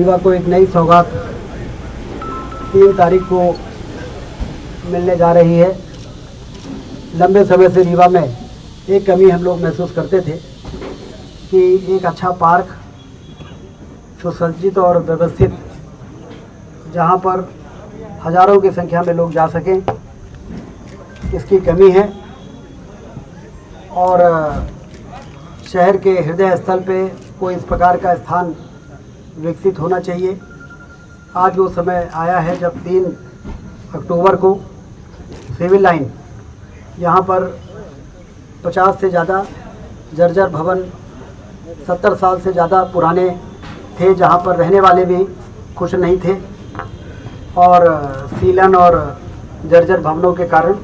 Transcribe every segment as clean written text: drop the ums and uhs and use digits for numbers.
रीवा को एक नई सौगात 3 तारीख को मिलने जा रही है। लंबे समय से रीवा में एक कमी हम लोग महसूस करते थे कि एक अच्छा पार्क सुसज्जित और व्यवस्थित, जहां पर हज़ारों की संख्या में लोग जा सकें, इसकी कमी है। और शहर के हृदय स्थल पे कोई इस प्रकार का स्थान विकसित होना चाहिए। आज वो समय आया है जब 3 अक्टूबर को सिविल लाइन, यहाँ पर 50 से ज़्यादा जर्जर भवन 70 साल से ज़्यादा पुराने थे, जहाँ पर रहने वाले भी खुश नहीं थे, और सीलन और जर्जर भवनों के कारण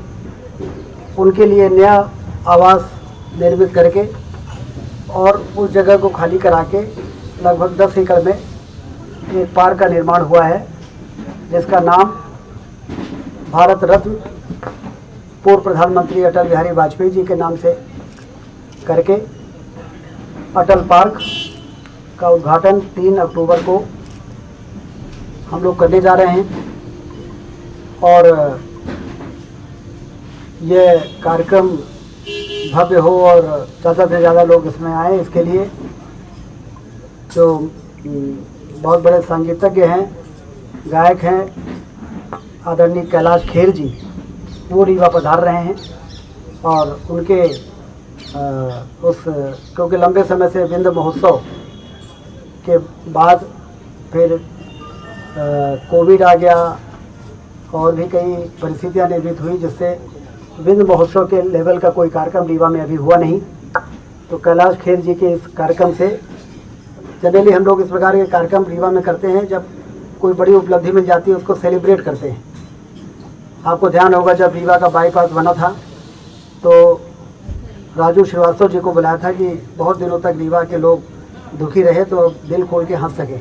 उनके लिए नया आवास निर्मित करके और उस जगह को खाली करा के लगभग 10 एकड़ में एक पार्क का निर्माण हुआ है, जिसका नाम भारत रत्न पूर्व प्रधानमंत्री अटल बिहारी वाजपेयी जी के नाम से करके अटल पार्क का उद्घाटन 3 अक्टूबर को हम लोग करने जा रहे हैं। और ये कार्यक्रम भव्य हो और ज़्यादा से ज़्यादा लोग इसमें आए, इसके लिए जो बहुत बड़े संगीतज्ञ हैं, गायक हैं, आदरणीय कैलाश खेर जी, वो रीवा पधार रहे हैं। और उनके क्योंकि लंबे समय से विंध्य महोत्सव के बाद फिर कोविड आ गया और भी कई परिस्थितियां निर्मित हुई, जिससे विंध्य महोत्सव के लेवल का कोई कार्यक्रम रीवा में अभी हुआ नहीं। तो कैलाश खेर जी के इस कार्यक्रम से, जनरली हम लोग इस प्रकार के कार्यक्रम रीवा में करते हैं, जब कोई बड़ी उपलब्धि मिल जाती है उसको सेलिब्रेट करते हैं। आपको ध्यान होगा जब रीवा का बाईपास बना था तो राजू श्रीवास्तव जी को बुलाया था कि बहुत दिनों तक रीवा के लोग दुखी रहे तो दिल खोल के हंस सके,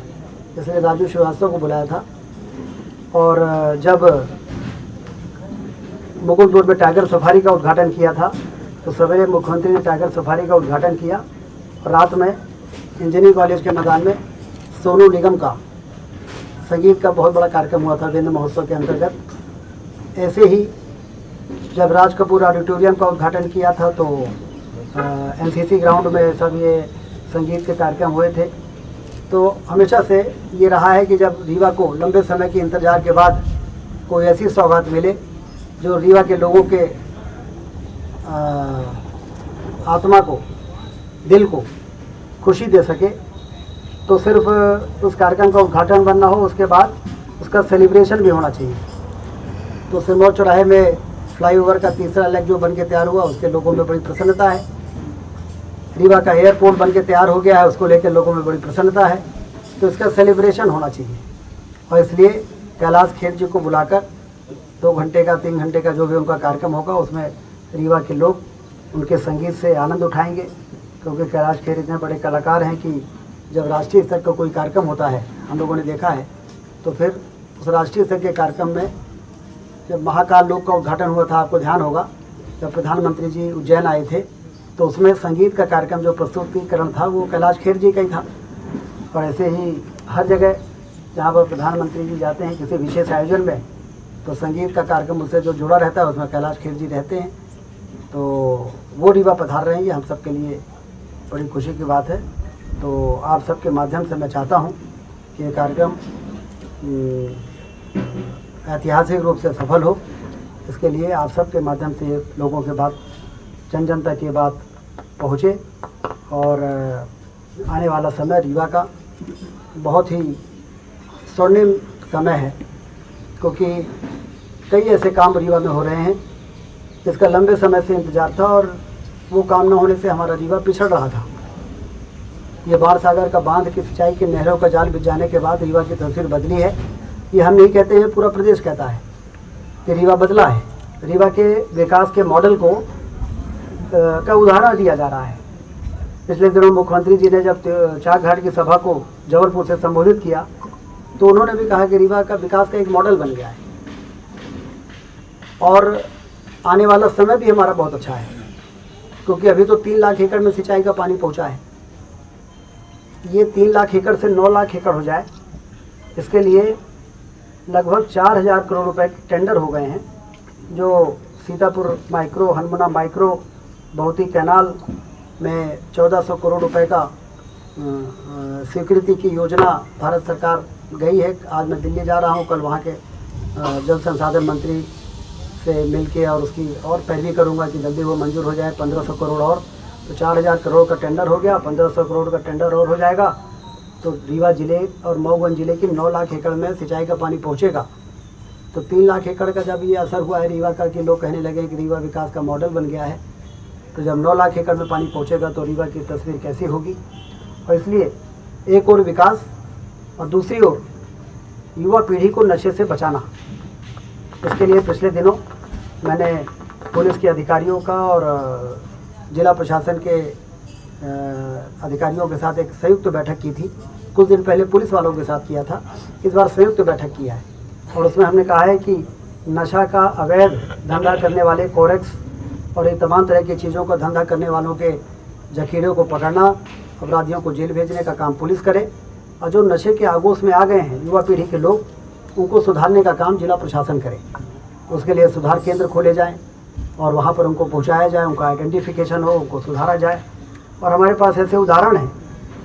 इसलिए राजू श्रीवास्तव को बुलाया था। और जब मुकुंदपुर में टाइगर सफारी का उद्घाटन किया था तो सवेरे मुख्यमंत्री ने टाइगर सफारी का उद्घाटन किया और रात में इंजीनियरिंग कॉलेज के मैदान में सोनू निगम का संगीत का बहुत बड़ा कार्यक्रम हुआ था विंध्य महोत्सव के अंतर्गत। ऐसे ही जब राज कपूर ऑडिटोरियम का उद्घाटन किया था तो एनसीसी ग्राउंड में सब ये संगीत के कार्यक्रम हुए थे। तो हमेशा से ये रहा है कि जब रीवा को लंबे समय के इंतजार के बाद कोई ऐसी सौगात मिले जो रीवा के लोगों के आत्मा को, दिल को खुशी दे सके, तो सिर्फ उस कार्यक्रम का उद्घाटन बनना हो, उसके बाद उसका सेलिब्रेशन भी होना चाहिए। तो सिरमौर चौराहे में फ्लाईओवर का तीसरा लेग जो बन के तैयार हुआ, उसके लोगों में बड़ी प्रसन्नता है। रीवा का एयरपोर्ट बन के तैयार हो गया है, उसको लेकर लोगों में बड़ी प्रसन्नता है। तो इसका सेलिब्रेशन होना चाहिए और इसलिए कैलाश खेर जी को बुलाकर 2 घंटे का 3 घंटे का जो भी उनका कार्यक्रम होगा उसमें रीवा के लोग उनके संगीत से आनंद उठाएंगे। क्योंकि कैलाश खेर इतने बड़े कलाकार हैं कि जब राष्ट्रीय स्तर का कोई कार्यक्रम होता है, हम लोगों ने देखा है, तो फिर उस राष्ट्रीय स्तर के कार्यक्रम में जब महाकाल लोक का उद्घाटन हुआ था, आपको ध्यान होगा, जब प्रधानमंत्री जी उज्जैन आए थे तो उसमें संगीत का कार्यक्रम जो प्रस्तुतिकरण था वो कैलाश खेर जी का ही था। और ऐसे ही हर जगह जहाँ पर प्रधानमंत्री जी जाते हैं किसी विशेष आयोजन में, तो संगीत का कार्यक्रम उससे जो जुड़ा रहता है उसमें कैलाश खेर जी रहते हैं। तो वो रीवा पधार रहे हैं, ये हम सब के लिए बड़ी खुशी की बात है। तो आप सबके माध्यम से मैं चाहता हूँ कि ये कार्यक्रम ऐतिहासिक रूप से सफल हो। इसके लिए आप सबके माध्यम से लोगों के बात, जन जन तक ये बात पहुँचे और आने वाला समय रीवा का बहुत ही स्वर्णिम समय है, क्योंकि कई ऐसे काम रीवा में हो रहे हैं जिसका लंबे समय से इंतजार था और वो काम न होने से हमारा रीवा पिछड़ रहा था। ये बाण सागर का बांध की सिंचाई के नहरों का जाल बिछ जाने के बाद रीवा की तस्वीर बदली है। ये हम नहीं कहते हैं, पूरा प्रदेश कहता है कि रीवा बदला है। रीवा के विकास के मॉडल को का उदाहरण दिया जा रहा है। पिछले दिनों मुख्यमंत्री जी ने जब चाक घाट की सभा को जबलपुर से संबोधित किया तो उन्होंने भी कहा कि रीवा का विकास का एक मॉडल बन गया है और आने वाला समय भी हमारा बहुत अच्छा है, क्योंकि अभी तो 3 लाख एकड़ में सिंचाई का पानी पहुंचा है। ये 3 लाख एकड़ से 9 लाख एकड़ हो जाए इसके लिए लगभग 4000 करोड़ रुपए के टेंडर हो गए हैं, जो सीतापुर माइक्रो, हनुमाना माइक्रो, बहुती कैनाल में 1400 करोड़ रुपए का स्वीकृति की योजना भारत सरकार गई है। आज मैं दिल्ली जा रहा हूँ, कल वहाँ के जल संसाधन मंत्री से मिलके और उसकी और पैरवी करूँगा कि जल्दी वो मंजूर हो जाए। 1500 करोड़ और, तो 4000 करोड़ का टेंडर हो गया, 1500 करोड़ का टेंडर और हो जाएगा, तो रीवा जिले और मऊगंज जिले की 9 लाख एकड़ में सिंचाई का पानी पहुँचेगा। तो 3 लाख एकड़ का जब ये असर हुआ है रीवा का कि लोग कहने लगे कि रीवा विकास का मॉडल बन गया है, तो जब 9 लाख एकड़ में पानी पहुँचेगा तो रीवा की तस्वीर कैसी होगी। और इसलिए एक और विकास और दूसरी ओर युवा पीढ़ी को नशे से बचाना। इसके लिए पिछले दिनों मैंने पुलिस के अधिकारियों का और जिला प्रशासन के अधिकारियों के साथ एक संयुक्त बैठक की थी। कुछ दिन पहले पुलिस वालों के साथ किया था, इस बार संयुक्त बैठक किया है और उसमें हमने कहा है कि नशा का अवैध धंधा करने वाले कोरेक्स और ये तमाम तरह की चीज़ों का धंधा करने वालों के जखीरों को पकड़ना, अपराधियों को जेल भेजने का काम पुलिस करे, और जो नशे के आगोश में आ गए हैं युवा पीढ़ी के लोग, उनको सुधारने का काम जिला प्रशासन करे। उसके लिए सुधार केंद्र खोले जाएं और वहाँ पर उनको पहुँचाया जाए, उनका आइडेंटिफिकेशन हो, उनको सुधारा जाए। और हमारे पास ऐसे उदाहरण हैं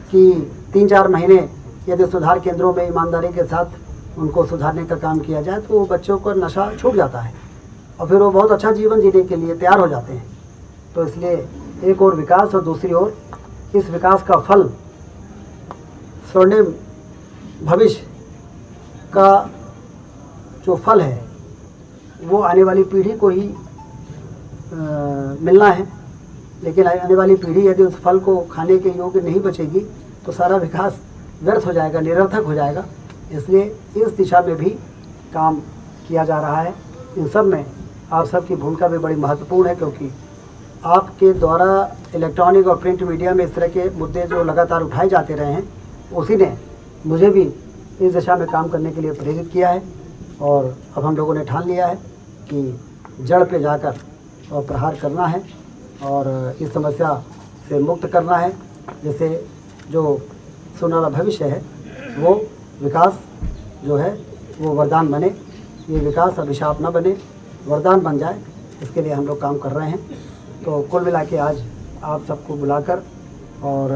कि 3-4 महीने यदि सुधार केंद्रों में ईमानदारी के साथ उनको सुधारने का काम किया जाए तो वो बच्चों को नशा छूट जाता है और फिर वो बहुत अच्छा जीवन जीने के लिए तैयार हो जाते हैं। तो इसलिए एक और विकास और दूसरी ओर इस विकास का फल, स्वर्णिम भविष्य का जो फल है वो आने वाली पीढ़ी को ही मिलना है। लेकिन आने वाली पीढ़ी यदि उस फल को खाने के योग्य नहीं बचेगी तो सारा विकास व्यर्थ हो जाएगा, निरर्थक हो जाएगा। इसलिए इस दिशा में भी काम किया जा रहा है। इन सब में आप सबकी भूमिका भी बड़ी महत्वपूर्ण है, क्योंकि आपके द्वारा इलेक्ट्रॉनिक और प्रिंट मीडिया में इस तरह के मुद्दे जो लगातार उठाए जाते रहे हैं, उसी ने मुझे भी इस दिशा में काम करने के लिए प्रेरित किया है। और अब हम लोगों ने ठान लिया है कि जड़ पे जाकर और प्रहार करना है और इस समस्या से मुक्त करना है, जिससे जो सुनहरा भविष्य है वो विकास जो है वो वरदान बने। ये विकास अभिशाप न बने, वरदान बन जाए, इसके लिए हम लोग काम कर रहे हैं। तो कुल मिला के आज आप सबको बुलाकर और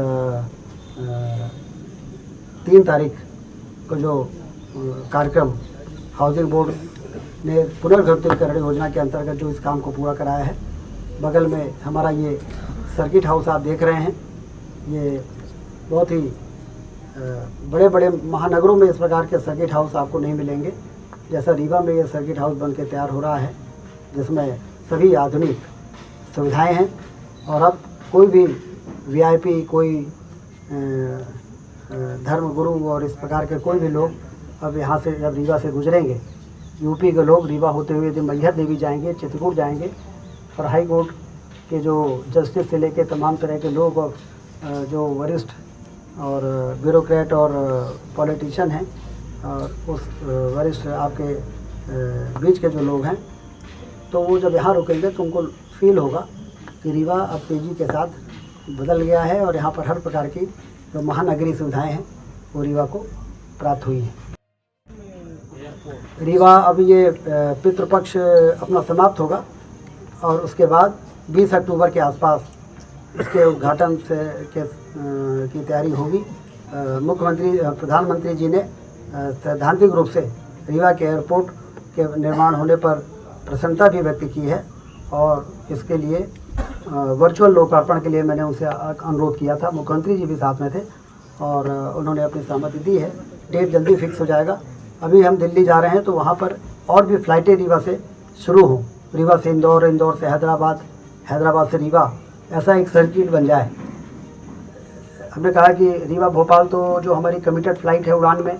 3 तारीख को जो कार्यक्रम हाउसिंग बोर्ड ने पुनर्गठितकरण योजना के अंतर्गत जो इस काम को पूरा कराया है, बगल में हमारा ये सर्किट हाउस आप देख रहे हैं, ये बहुत ही बड़े बड़े महानगरों में इस प्रकार के सर्किट हाउस आपको नहीं मिलेंगे। जैसा रीवा में ये सर्किट हाउस बन के तैयार हो रहा है, जिसमें सभी आधुनिक सुविधाएं हैं और अब कोई भी वीआईपी, कोई धर्म गुरु और इस प्रकार के कोई भी लोग अब यहाँ से जब रीवा से गुजरेंगे, यूपी के लोग रीवा होते हुए यदि मैहर देवी जाएंगे, चित्रकूट जाएंगे और हाई कोर्ट के जो जस्टिस से लेके तमाम तरह के लोग और जो वरिष्ठ और ब्यूरोक्रेट और पॉलिटिशियन हैं और उस वरिष्ठ आपके बीच के जो लोग हैं, तो वो जब यहाँ रुकेंगे तो उनको फील होगा कि रीवा अब तेज़ी के साथ बदल गया है और यहाँ पर हर प्रकार की जो महानगरीय सुविधाएं हैं वो रीवा को प्राप्त हुई हैं। रीवा अब ये पितृपक्ष अपना समाप्त होगा और उसके बाद 20 अक्टूबर के आसपास इसके उद्घाटन से की तैयारी होगी। मुख्यमंत्री प्रधानमंत्री जी ने सैद्धांतिक रूप से रीवा के एयरपोर्ट के निर्माण होने पर प्रसन्नता भी व्यक्त की है और इसके लिए वर्चुअल लोकार्पण के लिए मैंने उनसे अनुरोध किया था। मुख्यमंत्री जी भी साथ में थे और उन्होंने अपनी सहमति दी है। डेट जल्दी फिक्स हो जाएगा। अभी हम दिल्ली जा रहे हैं तो वहाँ पर और भी फ़्लाइटें रीवा से शुरू हों, रीवा से इंदौर, इंदौर से हैदराबाद, हैदराबाद से रीवा, ऐसा एक सर्किट बन जाए। हमने कहा कि रीवा भोपाल तो जो हमारी कमिटेड फ़्लाइट है उड़ान में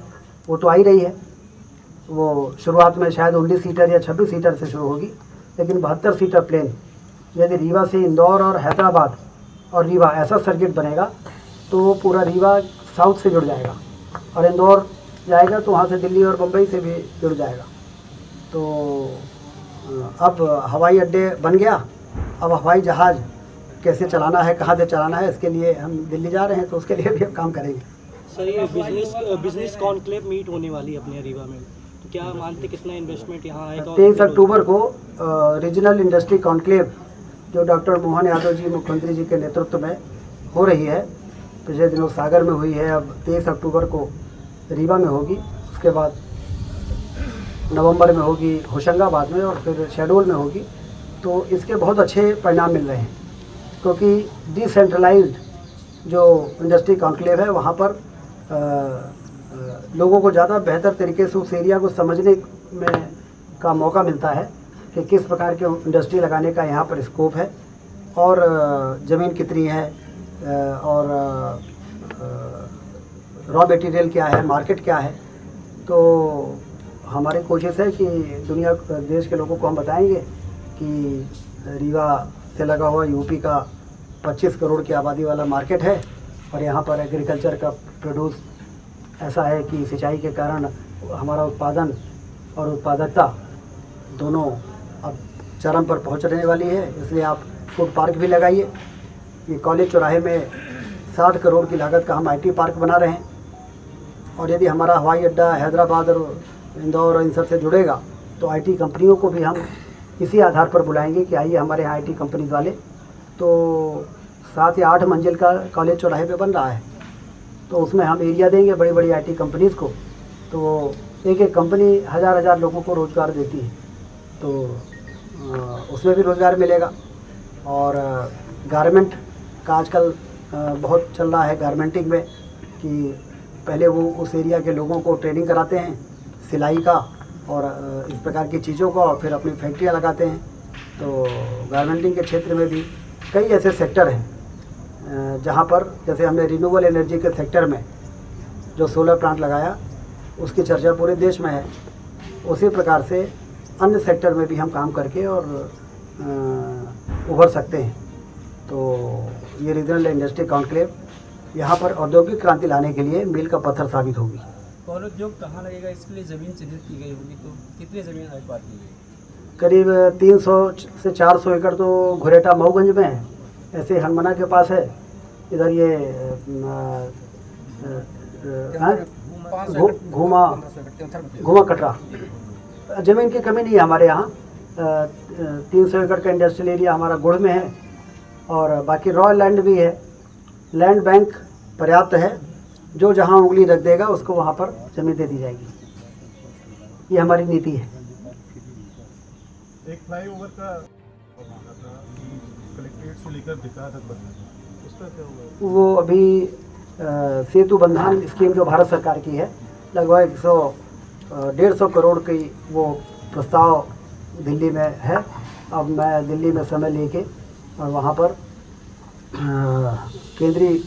वो तो आ ही रही है, वो शुरुआत में शायद 19 सीटर या 26 सीटर से शुरू होगी, लेकिन 72 सीटर प्लेन यदि रीवा से इंदौर और हैदराबाद और रीवा ऐसा सर्किट बनेगा तो वो पूरा रीवा साउथ से जुड़ जाएगा और इंदौर जाएगा तो वहाँ से दिल्ली और मुंबई से भी जुड़ जाएगा। तो अब हवाई अड्डे बन गया, अब हवाई जहाज़ कैसे चलाना है, कहाँ से चलाना है, इसके लिए हम दिल्ली जा रहे हैं तो उसके लिए भी हम काम करेंगे। सर ये बिजनेस कॉन्क्लेव मीट होने वाली है अपने रीवा में, तो क्या मानते कितना इन्वेस्टमेंट यहाँ आएगा? 23 अक्टूबर को रीजनल इंडस्ट्री कॉन्क्लेव जो डॉक्टर मोहन यादव जी मुख्यमंत्री जी के नेतृत्व में हो रही है, पिछले दिनों सागर में हुई है, अब 23 अक्टूबर को रीवा में होगी, उसके बाद नवंबर में होगी होशंगाबाद में और फिर शहडोल में होगी। तो इसके बहुत अच्छे परिणाम मिल रहे हैं, क्योंकि डिसेंट्रलाइज्ड जो इंडस्ट्री कॉन्क्लेव है वहाँ पर लोगों को ज़्यादा बेहतर तरीके से उस एरिया को समझने में का मौका मिलता है कि किस प्रकार के इंडस्ट्री लगाने का यहाँ पर स्कोप है और ज़मीन कितनी है और रॉ मटेरियल क्या है, मार्केट क्या है। तो हमारी कोशिश है कि दुनिया देश के लोगों को हम बताएंगे कि रीवा से लगा हुआ यूपी का 25 करोड़ की आबादी वाला मार्केट है और यहाँ पर एग्रीकल्चर का प्रोड्यूस ऐसा है कि सिंचाई के कारण हमारा उत्पादन और उत्पादकता दोनों अब चरम पर पहुँचने वाली है। इसलिए आप फूड पार्क भी लगाइए। ये कॉलेज चौराहे में 60 करोड़ की लागत का हम IT पार्क बना रहे हैं और यदि हमारा हवाई अड्डा हैदराबाद और इंदौर और इन सब से जुड़ेगा तो IT कंपनियों को भी हम इसी आधार पर बुलाएंगे कि आइए हमारे यहाँ IT कंपनीज वाले। तो 7 या 8 मंजिल का कॉलेज चौराहे पे बन रहा है, तो उसमें हम एरिया देंगे बड़ी बड़ी IT कंपनीज़ को, तो एक एक कंपनी हज़ार लोगों को रोज़गार देती है, तो उसमें भी रोज़गार मिलेगा। और गारमेंट का आजकल बहुत चल रहा है गारमेंटिंग में, कि पहले वो उस एरिया के लोगों को ट्रेनिंग कराते हैं सिलाई का और इस प्रकार की चीज़ों का, और फिर अपनी फैक्ट्रियाँ लगाते हैं। तो गारमेंटिंग के क्षेत्र में भी कई ऐसे सेक्टर हैं जहाँ पर, जैसे हमने रिन्यूएबल एनर्जी के सेक्टर में जो सोलर प्लांट लगाया उसकी चर्चा पूरे देश में है, उसी प्रकार से अन्य सेक्टर में भी हम काम करके और उभर सकते हैं। तो ये रीजनल इंडस्ट्री कॉन्क्लेव यहाँ पर औद्योगिक क्रांति लाने के लिए मील का पत्थर साबित होगी। और उद्योग कहाँ लगेगा, इसके लिए ज़मीन चिन्हित की गई होगी, तो कितनी ज़मीन आइपार की गई? करीब 300 से 400 एकड़ तो घुरेटा मऊगंज में है, ऐसे हनमना के पास है, इधर ये घूमा कटरा। ज़मीन की कमी नहीं है हमारे यहाँ। 300 एकड़ का इंडस्ट्रियल एरिया हमारा गुड़ में है और बाकी रॉ लैंड भी है। लैंड बैंक पर्याप्त है, जो जहाँ उंगली रख देगा उसको वहाँ पर ज़मीन दे दी जाएगी, ये हमारी नीति है। एक फ्लाईओवर का कलेक्ट्रेट से लेकर भिका तक बना, उसका क्या हुआ? वो अभी सेतु बंधन स्कीम जो भारत सरकार की है, लगभग 150 करोड़ की वो प्रस्ताव दिल्ली में है। अब मैं दिल्ली में समय लेके और वहाँ पर केंद्रीय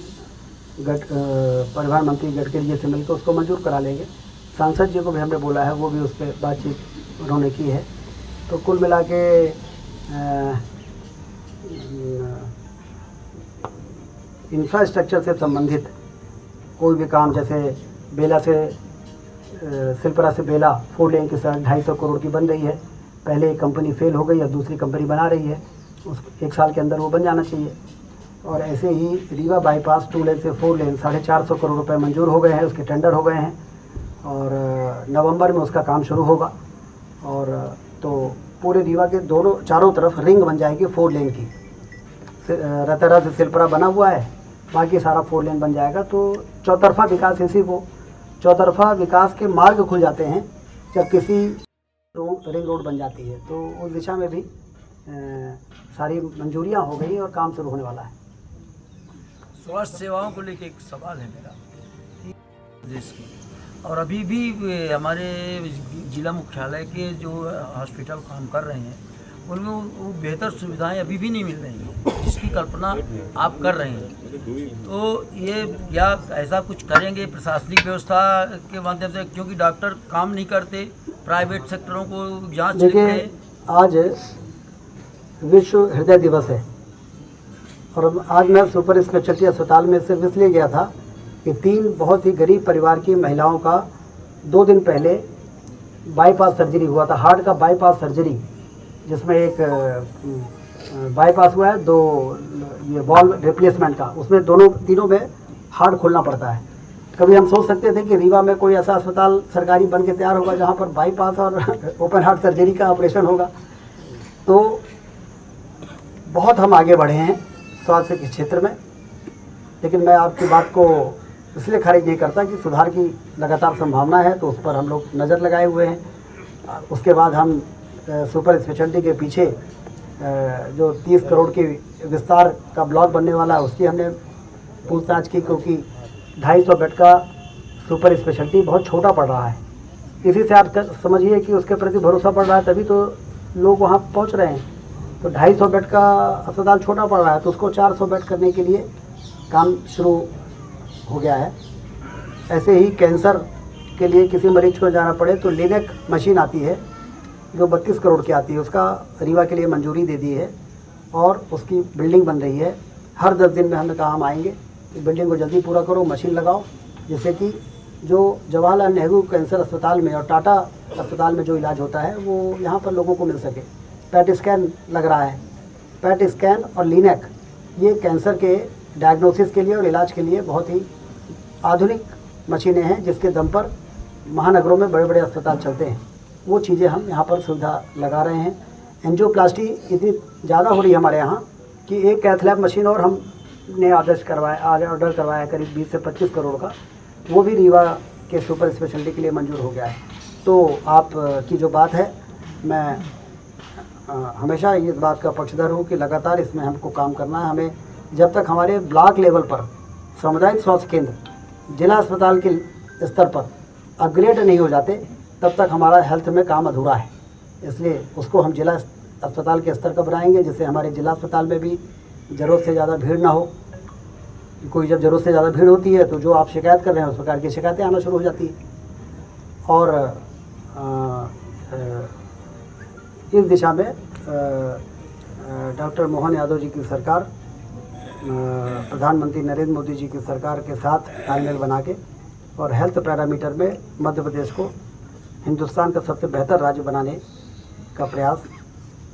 परिवहन मंत्री गडकरी जी से मिलकर उसको मंजूर करा लेंगे। सांसद जी को भी हमने बोला है, वो भी उस पर बातचीत उन्होंने की है। तो कुल मिला के इंफ्रास्ट्रक्चर से संबंधित कोई भी काम, जैसे बेला से सिलपरा से बेला 4 लेन के साथ 250 करोड़ की बन रही है। पहले एक कंपनी फेल हो गई, अब दूसरी कंपनी बना रही है, उस 1 साल के अंदर वो बन जाना चाहिए। और ऐसे ही रीवा बाईपास 2 लेन से 4 लेन 450 करोड़ रुपए मंजूर हो गए हैं, उसके टेंडर हो गए हैं और नवंबर में उसका काम शुरू होगा। और तो पूरे रीवा के चारों तरफ रिंग बन जाएगी 4 लेन की। रतरा से सिलपरा बना हुआ है, बाकी सारा 4 लेन बन जाएगा। तो चौतरफा विकास, इसी को चौतरफा विकास के मार्ग खुल जाते हैं जब किसी रिंग रोड बन जाती है। तो उस दिशा में भी सारी मंजूरियां हो गई और काम शुरू होने वाला है। स्वास्थ्य सेवाओं को लेकर एक सवाल है मेरा देश की, और अभी भी हमारे जिला मुख्यालय के जो हॉस्पिटल काम कर रहे हैं उनमें वो बेहतर सुविधाएं अभी भी नहीं मिल रही हैं, जिसकी कल्पना आप कर रहे हैं। तो ये क्या ऐसा कुछ करेंगे प्रशासनिक व्यवस्था के माध्यम से, क्योंकि डॉक्टर काम नहीं करते, प्राइवेट सेक्टरों को जांच। देखिए, आज विश्व हृदय दिवस है और आज मैं सुपर स्पेशलिटी अस्पताल में सिर्फ इसलिए गया था कि 3 बहुत ही गरीब परिवार की महिलाओं का 2 दिन पहले बाईपास सर्जरी हुआ था, हार्ट का बाईपास सर्जरी, जिसमें एक बाईपास हुआ है, 2 ये वॉल्व रिप्लेसमेंट का, उसमें तीनों में हार्ट खोलना पड़ता है। कभी हम सोच सकते थे कि रीवा में कोई ऐसा अस्पताल सरकारी बन के तैयार होगा जहाँ पर बाईपास और ओपन हार्ट सर्जरी का ऑपरेशन होगा। तो बहुत हम आगे बढ़े हैं स्वास्थ्य के क्षेत्र में, लेकिन मैं आपकी बात को इसलिए खारिज नहीं करता कि सुधार की लगातार संभावना है, तो उस पर हम लोग नज़र लगाए हुए हैं। उसके बाद हम सुपर स्पेशलिटी के पीछे जो 30 करोड़ की विस्तार का ब्लॉक बनने वाला है उसकी हमने पूछताछ की, क्योंकि 250 बेड का सुपर स्पेशलिटी बहुत छोटा पड़ रहा है। इसी से आप समझिए कि उसके प्रति भरोसा पड़ रहा है, तभी तो लोग वहाँ पहुँच रहे हैं। तो 250 बेड का अस्पताल छोटा पड़ रहा है, तो उसको 400 बेड करने के लिए काम शुरू हो गया है। ऐसे ही कैंसर के लिए किसी मरीज को जाना पड़े तो लिनेक मशीन आती है जो 32 करोड़ की आती है, उसका रीवा के लिए मंजूरी दे दी है और उसकी बिल्डिंग बन रही है। हर 10 दिन में हमने कहा हम आएंगे, बिल्डिंग को जल्दी पूरा करो, मशीन लगाओ, जिससे कि जो जवाहरलाल नेहरू कैंसर अस्पताल में और टाटा अस्पताल में जो इलाज होता है वो यहाँ पर लोगों को मिल सके। पैट स्कैन लग रहा है, पैट स्कैन और लिनेक ये कैंसर के डायग्नोसिस के लिए और इलाज के लिए बहुत ही आधुनिक मशीनें हैं, जिसके दम पर महानगरों में बड़े बड़े अस्पताल चलते हैं। वो चीज़ें हम यहाँ पर सुविधा लगा रहे हैं। एंजियोप्लास्टी इतनी ज़्यादा हो रही है हमारे यहाँ कि एक कैथ लैब मशीन और हमने ऑर्डर करवाया करीब 20 से 25 करोड़ का, वो भी रीवा के सुपर स्पेशलिटी के लिए मंजूर हो गया है। तो आप की जो बात है, मैं हमेशा इस बात का पक्षधर हूँ कि लगातार इसमें हमको काम करना है। हमें जब तक हमारे ब्लॉक लेवल पर सामुदायिक स्वास्थ्य केंद्र, जिला अस्पताल के स्तर पर अपग्रेड नहीं हो जाते, तब तक हमारा हेल्थ में काम अधूरा है। इसलिए उसको हम जिला अस्पताल के स्तर का बनाएंगे, जिससे हमारे जिला अस्पताल में भी ज़रूरत से ज़्यादा भीड़ ना हो। कोई जब ज़रूरत से ज़्यादा भीड़ होती है तो जो आप शिकायत कर रहे हैं उस प्रकार की शिकायतें आना शुरू हो जाती है। और इस दिशा में डॉक्टर मोहन यादव जी की सरकार, प्रधानमंत्री नरेंद्र मोदी जी की सरकार के साथ तालमेल बना के और हेल्थ पैरामीटर में मध्य प्रदेश को हिंदुस्तान का सबसे बेहतर राज्य बनाने का प्रयास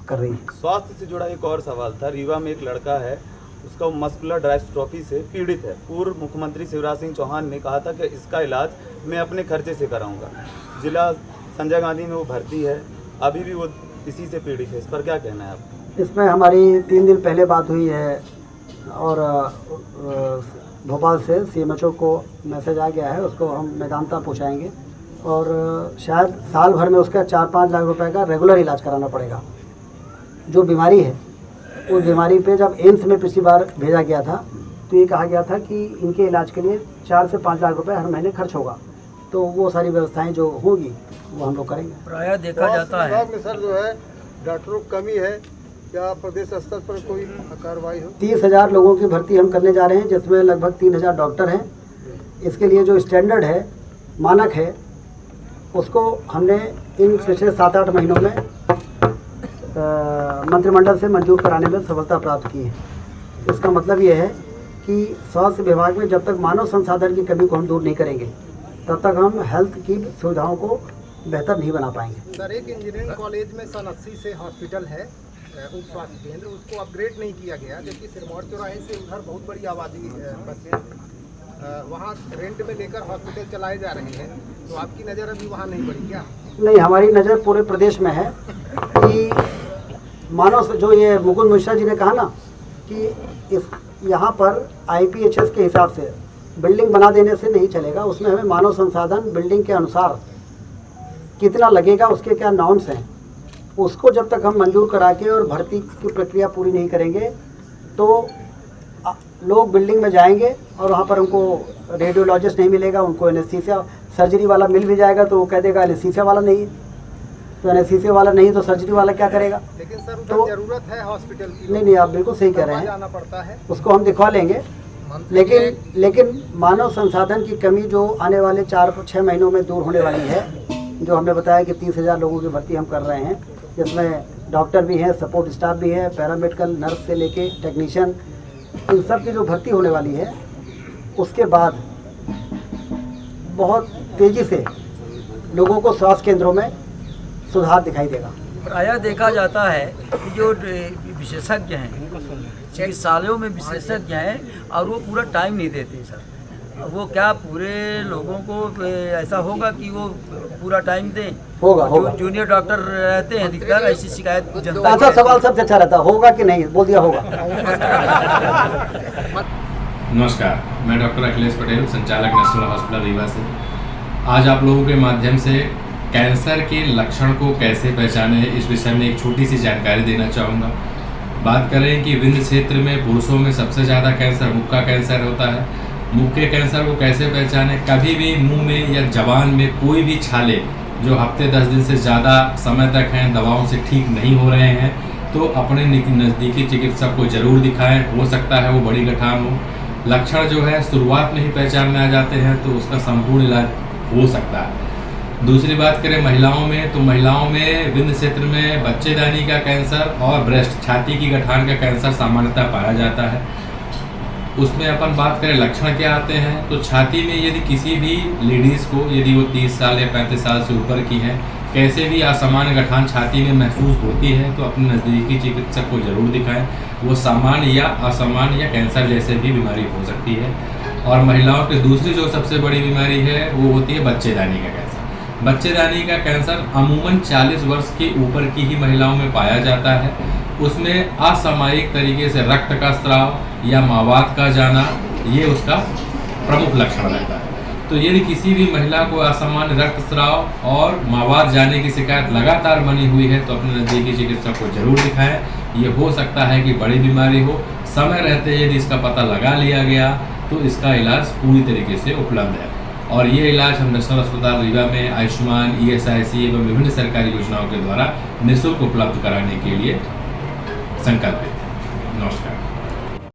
कर रही है। स्वास्थ्य से जुड़ा एक और सवाल था। रीवा में एक लड़का है, उसका मस्कुलर डिस्ट्रॉफी से पीड़ित है। पूर्व मुख्यमंत्री शिवराज सिंह चौहान ने कहा था कि इसका इलाज मैं अपने खर्चे से कराऊंगा। जिला संजय गांधी में वो भर्ती है, अभी भी वो इसी से पीड़ित है। इस पर क्या कहना है आप? इसमें हमारी 3 दिन पहले बात हुई है और भोपाल से CMHO को मैसेज आ गया है, उसको हम मेदांता पहुँचाएँगे और शायद साल भर में उसका 4-5 लाख रुपए का रेगुलर इलाज कराना पड़ेगा। जो बीमारी है उस बीमारी पे जब एम्स में पिछली बार भेजा गया था तो ये कहा गया था कि इनके इलाज के लिए 4 से 5 लाख रुपए हर महीने खर्च होगा। तो वो सारी व्यवस्थाएं जो होगी वो हम लोग करेंगे। प्रायः देखा जाता है में सर जो है डॉक्टरों की कमी है, क्या प्रदेश स्तर पर कोई कार्रवाई हो? 30,000 लोगों की भर्ती हम करने जा रहे हैं, जिसमें लगभग 3,000 डॉक्टर हैं। इसके लिए जो स्टैंडर्ड है, मानक है, उसको हमने इन पिछले 7-8 महीनों में मंत्रिमंडल से मंजूर कराने में सफलता प्राप्त की है। इसका मतलब ये है कि स्वास्थ्य विभाग में जब तक मानव संसाधन की कमी को हम दूर नहीं करेंगे, तब तक हम हेल्थ की सुविधाओं को बेहतर नहीं बना पाएंगे। सर, एक इंजीनियरिंग कॉलेज में सन 80 से हॉस्पिटल है, उप स्वास्थ्य केंद्र, उसको अपग्रेड नहीं किया गया, जबकि सिरमौर चौराहे से उधर बहुत बड़ी आबादी बसे वहाँ रेंट में लेकर हॉस्पिटल चलाए जा रहे हैं। तो आपकी नज़र अभी वहाँ नहीं बढ़ी क्या? नहीं, हमारी नज़र पूरे प्रदेश में है कि मानव, जो ये मुकुंद मिश्रा जी ने कहा ना कि इस यहाँ पर IPHS के हिसाब से बिल्डिंग बना देने से नहीं चलेगा, उसमें हमें मानव संसाधन बिल्डिंग के अनुसार कितना लगेगा, उसके क्या नॉर्म्स हैं, उसको जब तक हम मंजूर करा के और भर्ती की प्रक्रिया पूरी नहीं करेंगे तो लोग बिल्डिंग में जाएंगे और वहाँ पर उनको रेडियोलॉजिस्ट नहीं मिलेगा, उनको एनेस्थीसिया सर्जरी वाला मिल भी जाएगा तो वो कह देगा एनेस्थीसिया वाला नहीं है। तो एनेस्थीसिया वाला नहीं तो सर्जरी वाला क्या करेगा? लेकिन सर तो जरूरत है हॉस्पिटल की। नहीं, आप बिल्कुल सही कह रहे हैं, जाना पड़ता है, उसको हम दिखवा लेंगे। लेकिन मानव संसाधन की कमी जो आने वाले 4-6 महीनों में दूर होने वाली है, जो हमने बताया कि 30,000 लोगों की भर्ती हम कर रहे हैं, जिसमें डॉक्टर भी हैं, सपोर्ट स्टाफ भी है, पैरामेडिकल नर्स से लेके टेक्नीशियन, इन सब की जो भर्ती होने वाली है, उसके बाद बहुत तेज़ी से लोगों को स्वास्थ्य केंद्रों में सुधार दिखाई देगा। प्रायः देखा जाता है कि जो विशेषज्ञ हैं, चिकित्सालयों में विशेषज्ञ हैं और वो पूरा टाइम नहीं देते सर। वो क्या पूरे लोगों को ऐसा होगा कि वो पूरा टाइम दें? होगा। जूनियर डॉक्टर रहते हैं अधिकतर, ऐसी शिकायत जनता अच्छा, सवाल सबसे अच्छा रहता होगा कि नहीं, बोल दिया होगा। नमस्कार, मैं डॉक्टर अखिलेश पटेल, संचालक नेशनल हॉस्पिटल रीवा से। आज आप लोगों के माध्यम से कैंसर के लक्षण को कैसे पहचाने इस विषय में एक छोटी सी जानकारी देना चाहूँगा। बात करें कि विंध्य क्षेत्र में पुरुषों में सबसे ज़्यादा कैंसर मुख का कैंसर होता है। मुख के कैंसर को कैसे पहचाने? कभी भी मुंह में या जबान में कोई भी छाले जो हफ्ते 10 दिन से ज़्यादा समय तक हैं, दवाओं से ठीक नहीं हो रहे हैं, तो अपने नज़दीकी चिकित्सक को ज़रूर दिखाएं। हो सकता है वो बड़ी गठान हो। लक्षण जो है शुरुआत में ही पहचान में आ जाते हैं तो उसका संपूर्ण इलाज हो सकता है। दूसरी बात करें महिलाओं में, तो महिलाओं में विंध्य क्षेत्र में बच्चेदानी का कैंसर और ब्रेस्ट छाती की गठान का कैंसर सामान्यतः पाया जाता है। उसमें अपन बात करें लक्षण क्या आते हैं, तो छाती में यदि किसी भी लेडीज़ को, यदि वो 30 साल या 35 साल से ऊपर की हैं, कैसे भी असामान्य गठान छाती में महसूस होती है तो अपने नज़दीकी चिकित्सक को ज़रूर दिखाएं। वो सामान्य या असामान्य या कैंसर जैसे भी बीमारी हो सकती है। और महिलाओं की दूसरी जो सबसे बड़ी बीमारी है वो होती है बच्चेदानी का कैंसर। बच्चेदानी का कैंसर अमूमन 40 वर्ष के ऊपर की ही महिलाओं में पाया जाता है। उसमें असामयिक तरीके से रक्त का स्राव या मावात का जाना, ये उसका प्रमुख लक्षण रहता है। तो यदि किसी भी महिला को असामान्य रक्तस्राव और मावात जाने की शिकायत लगातार बनी हुई है तो अपने नज़दीकी चिकित्सक को जरूर दिखाएं। ये हो सकता है कि बड़ी बीमारी हो। समय रहते यदि इसका पता लगा लिया गया तो इसका इलाज पूरी तरीके से उपलब्ध है। और ये इलाज हम नेशनल अस्पताल रीवा में आयुष्मान, ESIC एवं विभिन्न सरकारी योजनाओं के द्वारा निःशुल्क उपलब्ध कराने के लिए संकल्पित है। नमस्कार।